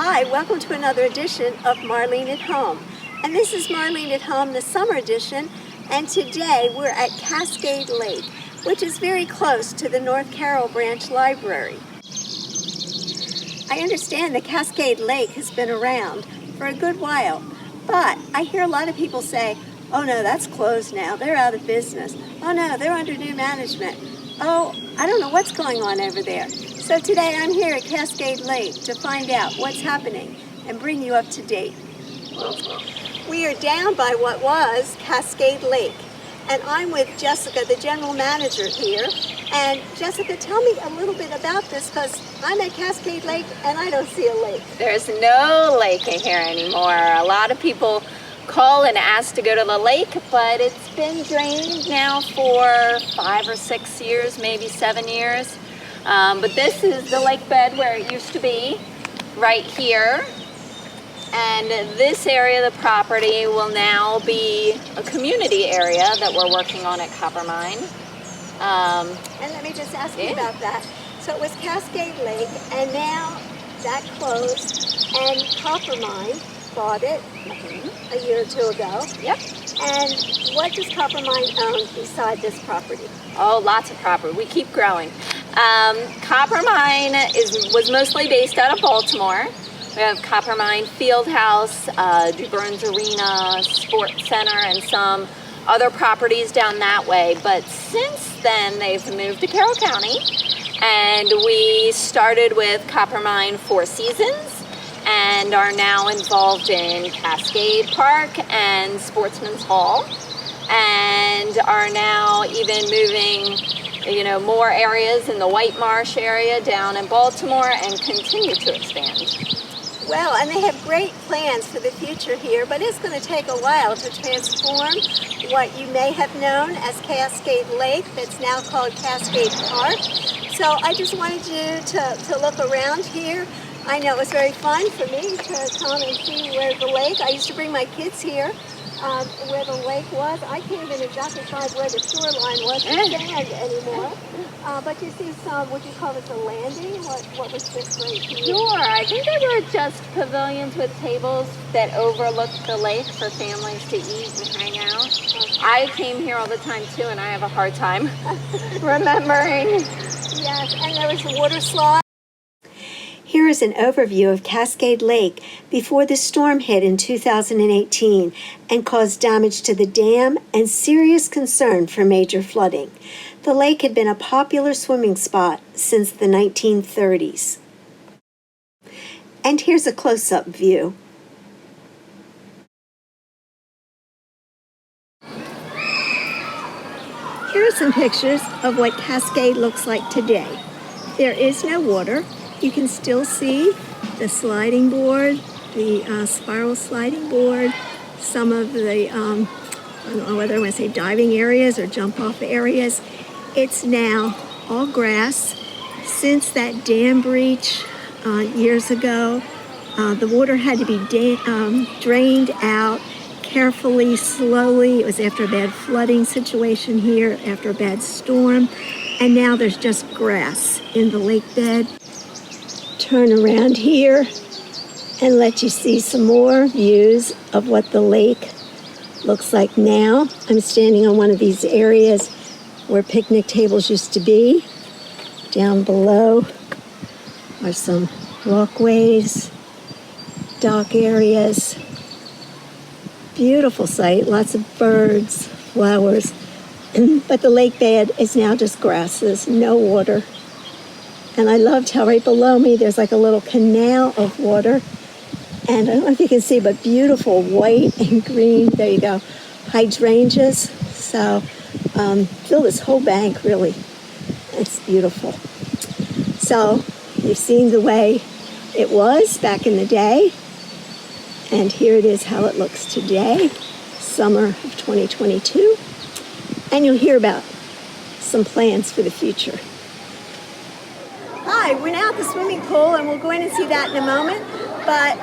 Hi, welcome to another edition of Marlene at Home. And this is Marlene at Home, the summer edition, and today we're at Cascade Lake, which is very close to the North Carroll Branch Library. I understand the Cascade Lake has been around for a good while, but I hear a lot of people say, oh no, that's closed now, they're out of business. Oh no, they're under new management. Oh, I don't know what's going on over there. So today I'm here at Cascade Lake to find out what's happening and bring you up to date. We are down by what was Cascade Lake, and I'm with Jessica, the general manager here. And Jessica, tell me a little bit about this, because I'm at Cascade Lake and I don't see a lake. There's no lake in here anymore. A lot of people call and ask to go to the lake, but it's been drained now for 5 or 6 years, maybe 7 years. But this is the lake bed where it used to be, right here. And this area of the property will now be a community area that we're working on at Coppermine. And let me just ask you about that. So it was Cascade Lake, and now that closed, and Coppermine bought it a year or two ago. Yep. And what does Coppermine own beside this property? Oh, lots of property. We keep growing. Coppermine was mostly based out of Baltimore. We have Coppermine Fieldhouse, DuBurns Arena, Sports Center, and some other properties down that way. But since then, they've moved to Carroll County, and we started with Coppermine Four Seasons and are now involved in Cascade Park and Sportsman's Hall, and are now even moving more areas in the White Marsh area down in Baltimore and continue to expand. Well, and they have great plans for the future here, but it's going to take a while to transform what you may have known as Cascade Lake, that's now called Cascade Park. So I just wanted you to look around here. I know it was very fun for me to come and see where the lake, I used to bring my kids here, where the lake was. I can't even exactly find where the shoreline was, the sand anymore. But you see some, would you call this a landing? What was this right here? Sure, I think they were just pavilions with tables that overlooked the lake for families to eat and hang out. Okay. I came here all the time too, and I have a hard time remembering. Yes, and there was a water slide. Here is an overview of Cascade Lake before the storm hit in 2018 and caused damage to the dam and serious concern for major flooding. The lake had been a popular swimming spot since the 1930s. And here's a close-up view. Here are some pictures of what Cascade looks like today. There is no water. You can still see the sliding board, the spiral sliding board, some of the, I don't know whether I want to say diving areas or jump off areas. It's now all grass. Since that dam breach years ago, the water had to be drained out carefully, slowly. It was after a bad flooding situation here, after a bad storm, and now there's just grass in the lake bed. Turn around here and let you see some more views of what the lake looks like now. I'm standing on one of these areas where picnic tables used to be. Down below are some walkways, dock areas. Beautiful sight, lots of birds, flowers. But the lake bed is now just grasses, no water. And I loved how right below me there's like a little canal of water. And I don't know if you can see, but beautiful white and green, there you go, hydrangeas. So fill this whole bank, really. It's beautiful. So you've seen the way it was back in the day. And here it is how it looks today, summer of 2022. And you'll hear about some plans for the future. Hi, we're now at the swimming pool, and we'll go in and see that in a moment. But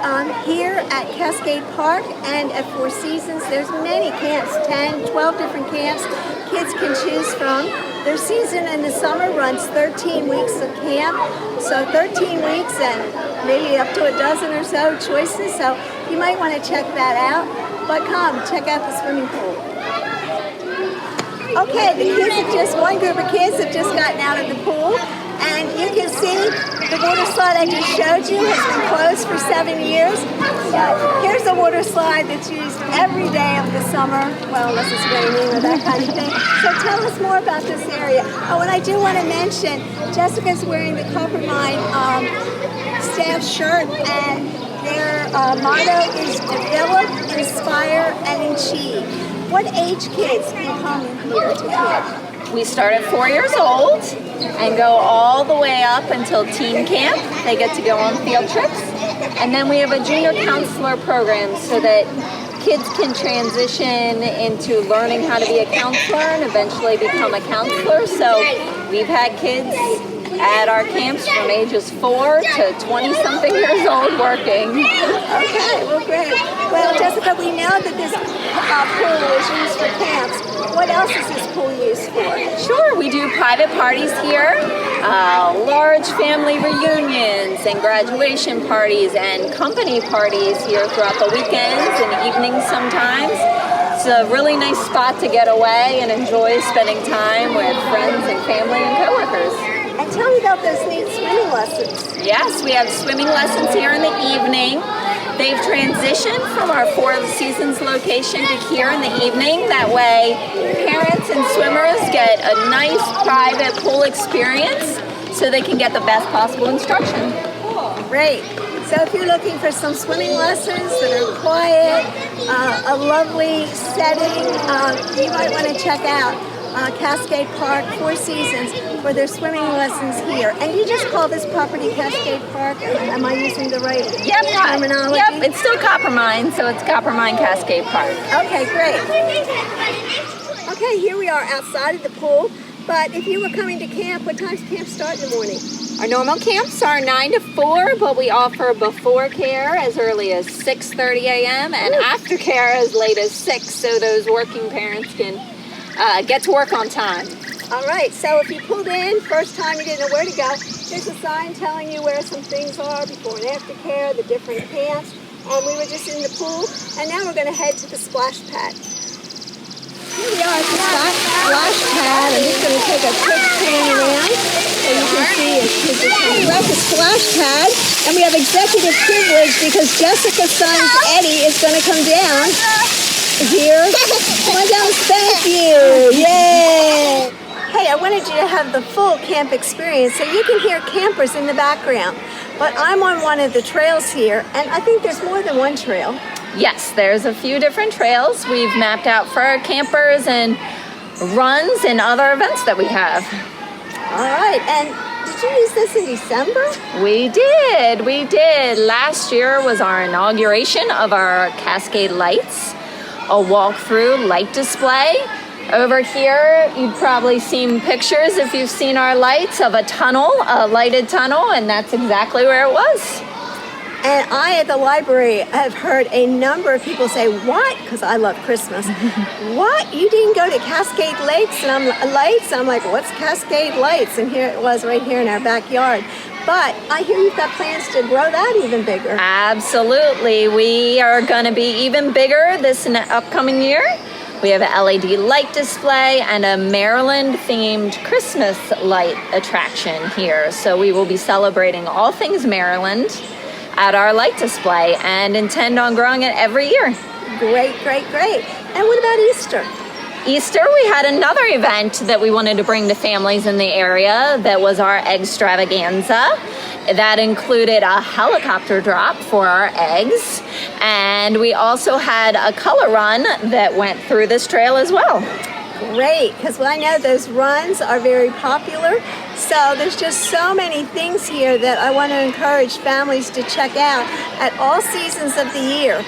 here at Cascade Park and at Four Seasons, there's many camps, 10, 12 different camps kids can choose from. Their season in the summer runs 13 weeks of camp, so 13 weeks and maybe up to a dozen or so choices, so you might want to check that out. But come, check out the swimming pool. Okay, one group of kids have just gotten out of the pool, and you can see the water slide I just showed you has been closed for 7 years. Here's a water slide that's used every day of the summer, well, unless it's raining or that kind of thing. So tell us more about this area. Oh, and I do want to mention, Jessica's wearing the Coppermine staff shirt, and their motto is develop, inspire, and achieve. What age kids can come in here to camp? We start at 4 years old and go all the way up until teen camp. They get to go on field trips. And then we have a junior counselor program so that kids can transition into learning how to be a counselor and eventually become a counselor. So we've had kids at our camps from ages 4 to 20-something years old working. Okay, well, great. Well, Jessica, we know that this pool is used for camps. What else is this pool used for? Sure, we do private parties here, large family reunions and graduation parties and company parties here throughout the weekends and evenings sometimes. It's a really nice spot to get away and enjoy spending time with friends and family and coworkers. And tell me about those neat swimming lessons. Yes, we have swimming lessons here in the evening. They've transitioned from our Four Seasons location to here in the evening. That way, parents and swimmers get a nice private pool experience so they can get the best possible instruction. Great. So if you're looking for some swimming lessons that are quiet, a lovely setting, you might want to check out Cascade Park, Four Seasons, for their swimming lessons here. And you just call this property Cascade Park? Am I using the right terminology? Yep, it's still Coppermine, so it's Coppermine Cascade Park. Okay, great. Okay, here we are outside of the pool. But if you were coming to camp, what time's camp start in the morning? Our normal camps are 9 to 4, but we offer before care as early as 6:30 a.m. and after care as late as 6, so those working parents can get to work on time. All right, so if you pulled in, first time you didn't know where to go, there's a sign telling you where some things are, before and after care, the different camps, and we were just in the pool, and now we're going to head to the splash pad. Here we are at the splash pad. I'm just going to take a quick pan around so you can see it. We're at the splash pad, and we have executive privilege because Jessica's son, Eddie, is going to come down here. Come on down, thank you. Yay! Hey, I wanted you to have the full camp experience so you can hear campers in the background. But I'm on one of the trails here, and I think there's more than one trail. Yes, there's a few different trails we've mapped out for our campers and runs and other events that we have. All right, and did you use this in December? We did. Last year was our inauguration of our Cascade lights, a walk-through light display. Over here, you've probably seen pictures, if you've seen our lights, of a tunnel, a lighted tunnel, and that's exactly where it was. And I, at the library, have heard a number of people say, what? Because I love Christmas. What? You didn't go to Cascade Lakes? And I'm like, what's Cascade Lights? And here it was right here in our backyard. But I hear you've got plans to grow that even bigger. Absolutely. We are going to be even bigger this upcoming year. We have an LED light display and a Maryland-themed Christmas light attraction here. So we will be celebrating all things Maryland at our light display and intend on growing it every year. Great, great, great. And what about Easter? Easter, we had another event that we wanted to bring to families in the area that was our Extravaganza. That included a helicopter drop for our eggs, and we also had a color run that went through this trail as well. Great, because I know those runs are very popular. So there's just so many things here that I want to encourage families to check out at all seasons of the year.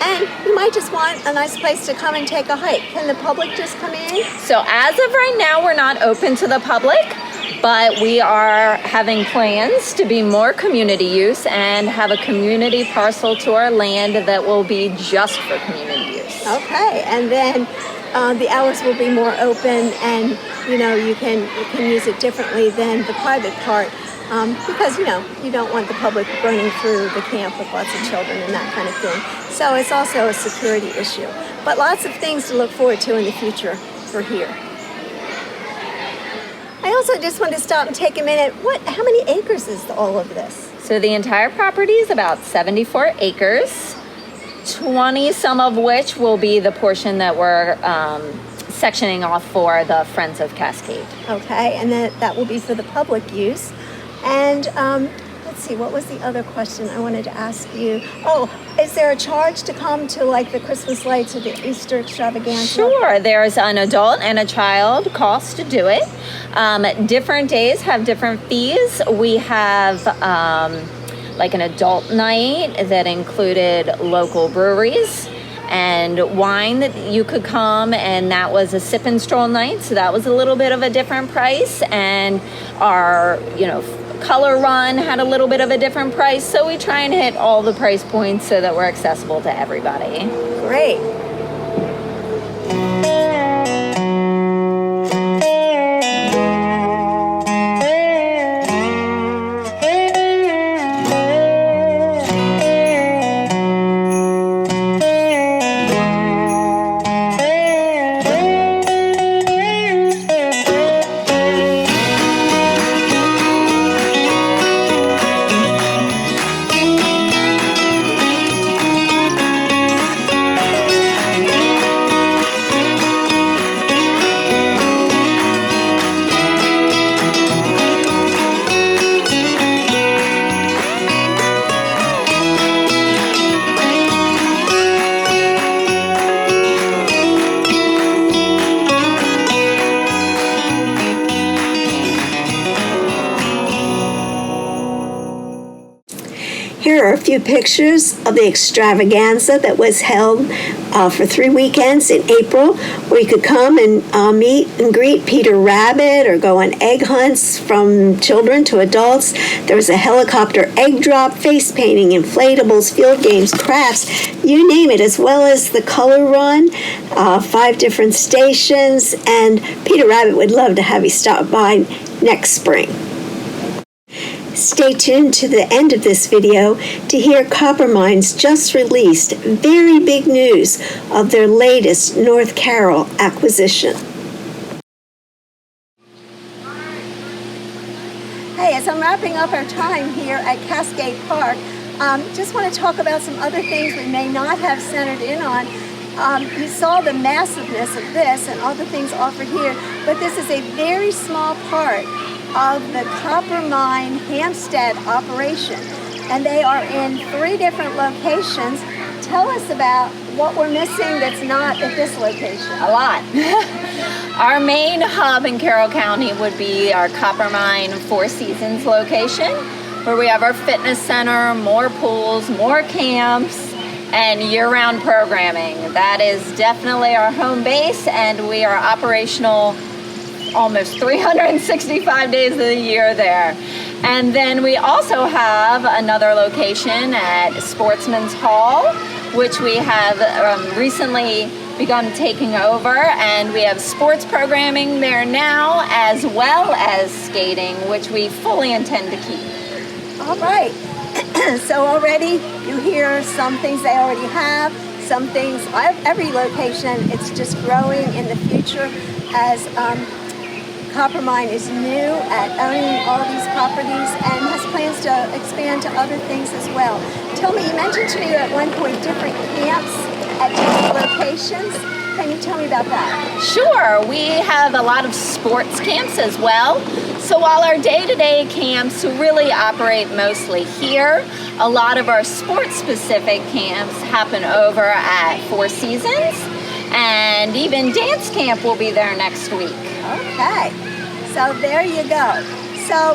And you might just want a nice place to come and take a hike. Can the public just come in? So as of right now, we're not open to the public, but we are having plans to be more community use and have a community parcel to our land that will be just for community use. Okay, and then the hours will be more open and you can use it differently than the private part. Because you don't want the public running through the camp with lots of children and that kind of thing. So it's also a security issue. But lots of things to look forward to in the future for here. I also just want to stop and take a minute. How many acres is all of this? So the entire property is about 74 acres, 20 some of which will be the portion that we're sectioning off for the Friends of Cascade. Okay, and that will be for the public use. And let's see, what was the other question I wanted to ask you? Oh, is there a charge to come to like the Christmas lights or the Easter Extravaganza? Sure, there's an adult and a child cost to do it. Different days have different fees. We have like an adult night that included local breweries and wine that you could come, and that was a sip and stroll night, so that was a little bit of a different price. And our color run had a little bit of a different price, so we try and hit all the price points so that we're accessible to everybody. Great. Here are a few pictures of the extravaganza that was held for 3 weekends in April, where you could come and meet and greet Peter Rabbit or go on egg hunts from children to adults. There was a helicopter egg drop, face painting, inflatables, field games, crafts, you name it, as well as the color run, 5 different stations, and Peter Rabbit would love to have you stop by next spring. Stay tuned to the end of this video to hear Coppermine's just released very big news of their latest North Carroll acquisition. Hey, as I'm wrapping up our time here at Cascade Park, just want to talk about some other things we may not have centered in on. You saw the massiveness of this and all the things offered here, but this is a very small part of the Coppermine Hampstead operation, and they are in 3 different locations. Tell us about what we're missing that's not at this location. A lot. Our main hub in Carroll County would be our Coppermine Four Seasons location, where we have our fitness center, more pools, more camps, and year-round programming. That is definitely our home base, and we are operational almost 365 days of the year there. And then we also have another location at Sportsman's Hall, which we have recently begun taking over, and we have sports programming there now, as well as skating, which we fully intend to keep. All right. So already you hear some things they already have, some things, every location, it's just growing in the future as Coppermine is new at owning all these properties and has plans to expand to other things as well. Tell me, you mentioned to me at one point different camps at different locations. Can you tell me about that? Sure. We have a lot of sports camps as well. So while our day-to-day camps really operate mostly here, a lot of our sports-specific camps happen over at Four Seasons, and even dance camp will be there next week. Okay, so there you go. So,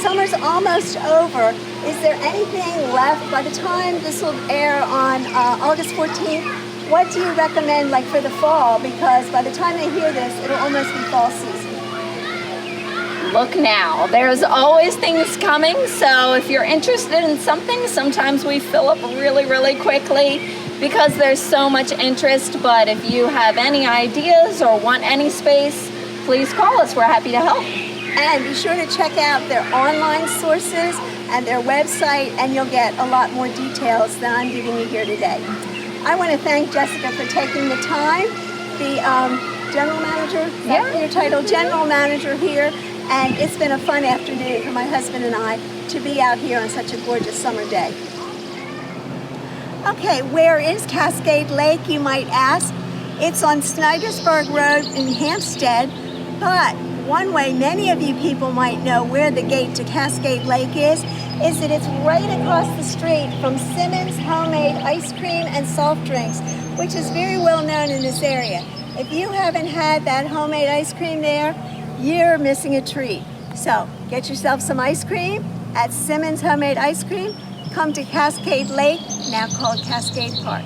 summer's almost over. Is there anything left by the time this will air on August 14th? What do you recommend, like, for the fall? Because by the time they hear this, it'll almost be fall season. Look now. There's always things coming, so if you're interested in something, sometimes we fill up really, really quickly because there's so much interest. But if you have any ideas or want any space, please call us. We're happy to help. And be sure to check out their online sources and their website, and you'll get a lot more details than I'm giving you here today. I want to thank Jessica for taking the time, the general manager, your title, general manager here, and it's been a fun afternoon for my husband and I to be out here on such a gorgeous summer day. Okay, where is Cascade Lake, you might ask? It's on Snydersburg Road in Hampstead, but one way many of you people might know where the gate to Cascade Lake is that it's right across the street from Simmons Homemade Ice Cream and Soft Drinks, which is very well known in this area. If you haven't had that homemade ice cream there, you're missing a treat. So get yourself some ice cream at Simmons Homemade Ice Cream. Come to Cascade Lake, now called Cascade Park.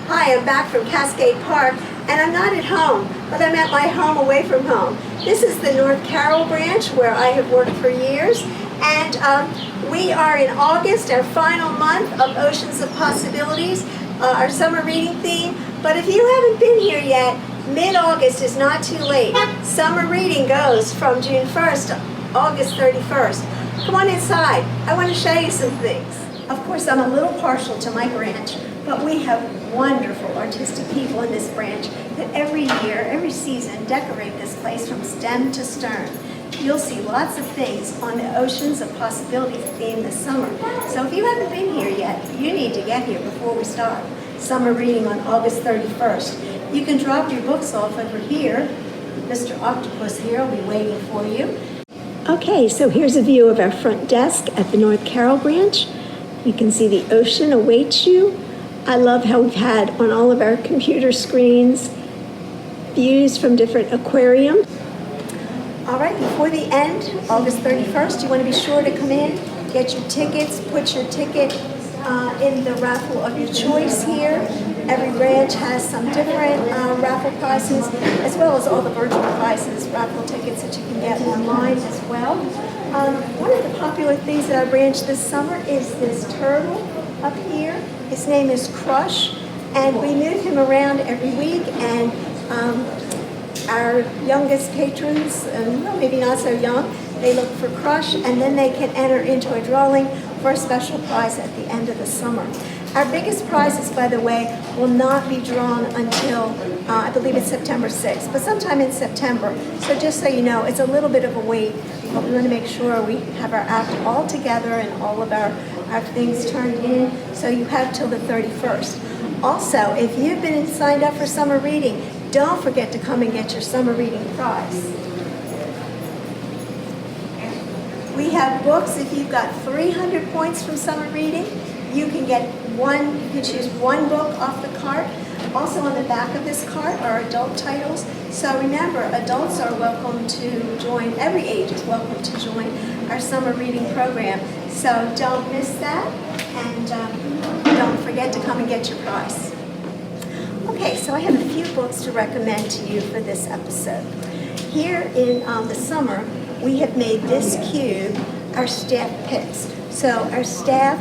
Hi, I'm back from Cascade Park, and I'm not at home, but I'm at my home away from home. This is the North Carroll branch where I have worked for years, and we are in August, our final month of Oceans of Possibilities, our summer reading theme. But if you haven't been here yet, mid-August is not too late. Summer reading goes from June 1st to August 31st. Come on inside. I want to show you some things. Of course, I'm a little partial to my branch, but we have wonderful artistic people in this branch that every year, every season, decorate this place from stem to stern. You'll see lots of things on the Oceans of Possibilities theme this summer. So if you haven't been here yet, you need to get here before we start summer reading on August 31st. You can drop your books off over here. Mr. Octopus here will be waiting for you. Okay, so here's a view of our front desk at the North Carroll branch. You can see the ocean awaits you. I love how we've had on all of our computer screens views from different aquariums. All right, before the end, August 31st, you want to be sure to come in, get your tickets, put your ticket in the raffle of your choice here. Every branch has some different raffle prizes, as well as all the virtual prizes, raffle tickets that you can get online as well. One of the popular things at our branch this summer is this turtle up here. His name is Crush, and we move him around every week, and our youngest patrons, and well, maybe not so young, they look for Crush, and then they can enter into a drawing for a special prize at the end of the summer. Our biggest prizes, by the way, will not be drawn until, I believe it's September 6th, but sometime in September. So just so you know, it's a little bit of a wait, but we want to make sure we have our act all together and all of our things turned in, so you have till the 31st. Also, if you've been signed up for summer reading, don't forget to come and get your summer reading prize. We have books. If you've got 300 points from summer reading, you can get one, you can choose one book off the cart. Also on the back of this cart are adult titles. So remember, adults are welcome to join, every age is welcome to join our summer reading program. So don't miss that, and don't forget to come and get your prize. Okay, so I have a few books to recommend to you for this episode. Here in the summer, we have made this cube our staff picks. So our staff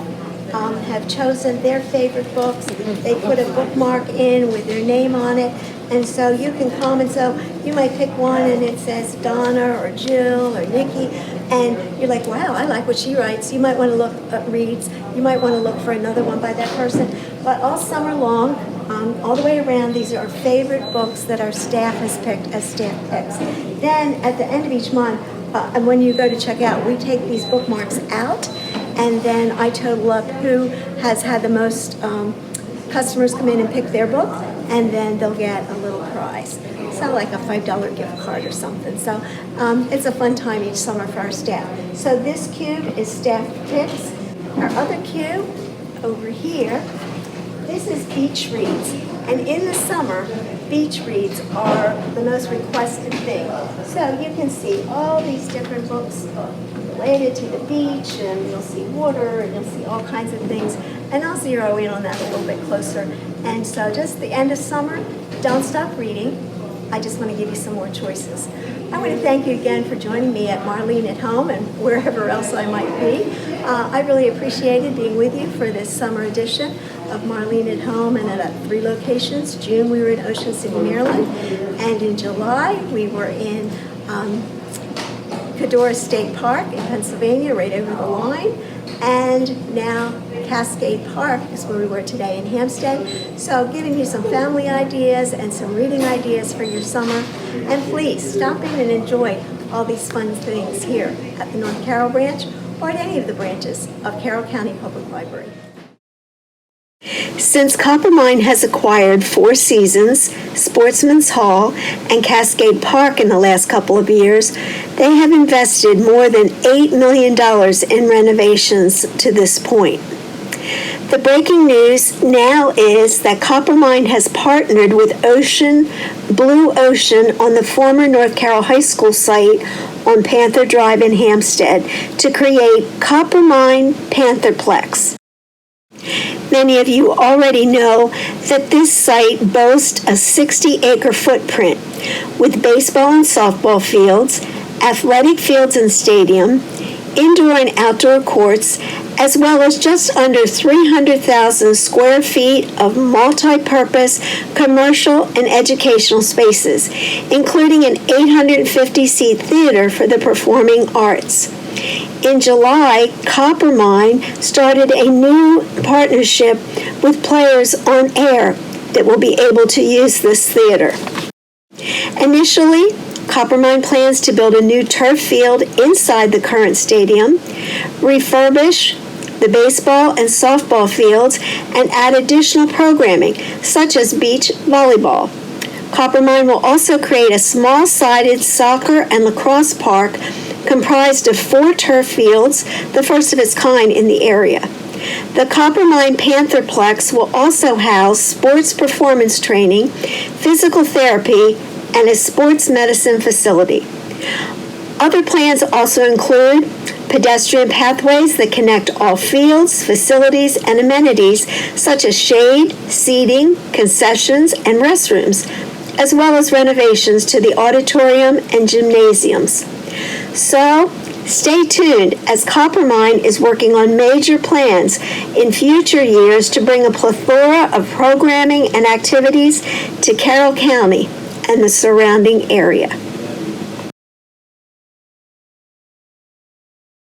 have chosen their favorite books. They put a bookmark in with their name on it, and so you can come, and so you might pick one and it says Donna or Jill or Nikki, and you're like, wow, I like what she writes. You might want to look reads. You might want to look for another one by that person. But all summer long, all the way around, these are our favorite books that our staff has picked as staff picks. Then at the end of each month, and when you go to check out, we take these bookmarks out, and then I total up who has had the most customers come in and pick their book, and then they'll get a little prize. So like a $5 gift card or something. So it's a fun time each summer for our staff. So this cube is staff picks. Our other cube over here, this is beach reads. And in the summer, beach reads are the most requested thing. So you can see all these different books related to the beach, and you'll see water, and you'll see all kinds of things. And I'll zero in on that a little bit closer. And so just the end of summer, don't stop reading. I just want to give you some more choices. I want to thank you again for joining me at Marlene at Home and wherever else I might be. I really appreciated being with you for this summer edition of Marlene at Home, and at 3 locations. June we were in Ocean City, Maryland, and in July we were in Cadora State Park in Pennsylvania, right over the line. And now Cascade Park is where we were today in Hampstead. So giving you some family ideas and some reading ideas for your summer. And please stop in and enjoy all these fun things here at the North Carroll branch or at any of the branches of Carroll County Public Library. Since Coppermine has acquired Four Seasons, Sportsman's Hall, and Cascade Park in the last couple of years, they have invested more than $8 million in renovations to this point. The breaking news now is that Coppermine has partnered with Blue Ocean on the former North Carroll High School site on Panther Drive in Hampstead to create Coppermine Pantherplex. Many of you already know that this site boasts a 60-acre footprint with baseball and softball fields, athletic fields and stadium, indoor and outdoor courts, as well as just under 300,000 square feet of multi-purpose commercial and educational spaces, including an 850-seat theater for the performing arts. In July, Coppermine started a new partnership with Players on Air that will be able to use this theater. Initially, Coppermine plans to build a new turf field inside the current stadium, refurbish the baseball and softball fields, and add additional programming, such as beach volleyball. Coppermine will also create a small-sided soccer and lacrosse park comprised of 4 turf fields, the first of its kind in the area. The Coppermine Pantherplex will also house sports performance training, physical therapy, and a sports medicine facility. Other plans also include pedestrian pathways that connect all fields, facilities, and amenities such as shade, seating, concessions, and restrooms, as well as renovations to the auditorium and gymnasiums. So, stay tuned as Coppermine is working on major plans in future years to bring a plethora of programming and activities to Carroll County and the surrounding area.